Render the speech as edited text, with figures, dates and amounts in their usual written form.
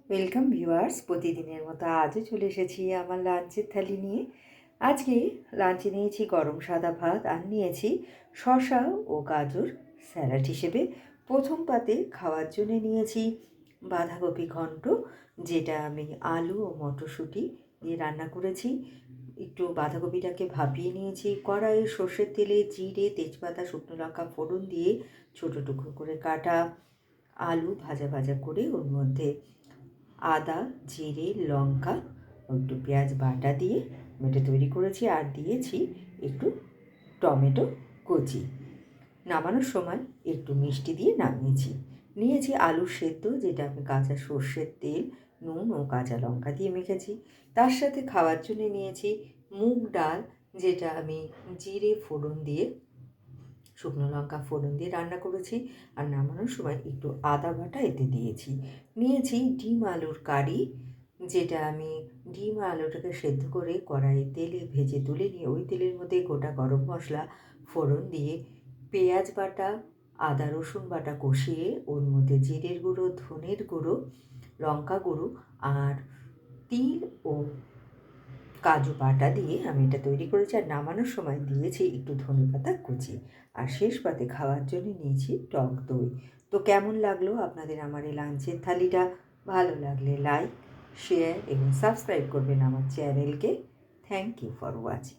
Welcome viewers, প্রতিদিনের মতো আজও চলে এসেছি আমার লাঞ্চের থালি নিয়ে। আজকে লাঞ্চে নিয়েছি গরম সাদা ভাত আর নিয়েছি শসা ও গাজর স্যালাড হিসেবে। প্রথম পাতে খাওয়ার জন্য নিয়েছি বাঁধাকপি ঘন্ট, যেটা আমি আলু ও মটরশুঁটি দিয়ে রান্না করেছি। একটু বাঁধাকপিটাকে ভাপিয়ে নিয়েছি, কড়াইয়ে সর্ষের তেলে জিরে, তেজপাতা, শুকনো লঙ্কা ফোড়ন দিয়ে ছোটো টুকরো করে কাটা আলু ভাজা ভাজা করে ওর মধ্যে আদা, জিরে, লঙ্কা ও একটু পেঁয়াজ বাটা দিয়ে এটা তৈরি করেছি। আর দিয়েছি একটু টমেটো কুচি। নামানোর সময় একটু মিষ্টি দিয়ে নামিয়েছি। নিয়েছি আলু সেদ্ধ, যেটা আমি কাঁচা সর্ষের তেল, নুন ও কাঁচা লঙ্কা দিয়ে মেখেছি। তার সাথে খাওয়ার জন্য নিয়েছি মুগ ডাল, যেটা আমি জিরে ফোড়ন দিয়ে, শুকনো লঙ্কা ফোড়ন দিয়ে রান্না করেছি। আর নামানোর সময় একটু আদা বাটা এতে দিয়েছি। নিয়েছি ডিম আলুর কারি, যেটা আমি ডিম আলুটাকে সেদ্ধ করে কড়াইয়ে তেলে ভেজে তুলে নিয়ে ওই তেলের মধ্যে গোটা গরম মশলা ফোড়ন দিয়ে পেঁয়াজ বাটা, আদা রসুন বাটা কষিয়ে ওর মধ্যে জিরের গুঁড়ো, ধনের গুঁড়ো, লঙ্কা গুঁড়ো আর তিল ও কাজু বাটা দিয়ে আমি এটা তৈরি করেছি। আর নামানোর সময় দিয়েছি একটু ধনেপাতা কুচি। আর শেষ পাতে খাওয়ার জন্য নিয়েছি টক দই। তো কেমন লাগলো আপনাদের আমার এই লাঞ্চের থালিটা? ভালো লাগলে লাইক, শেয়ার এবং সাবস্ক্রাইব করবেন আমার চ্যানেলকে। Thank you for watching.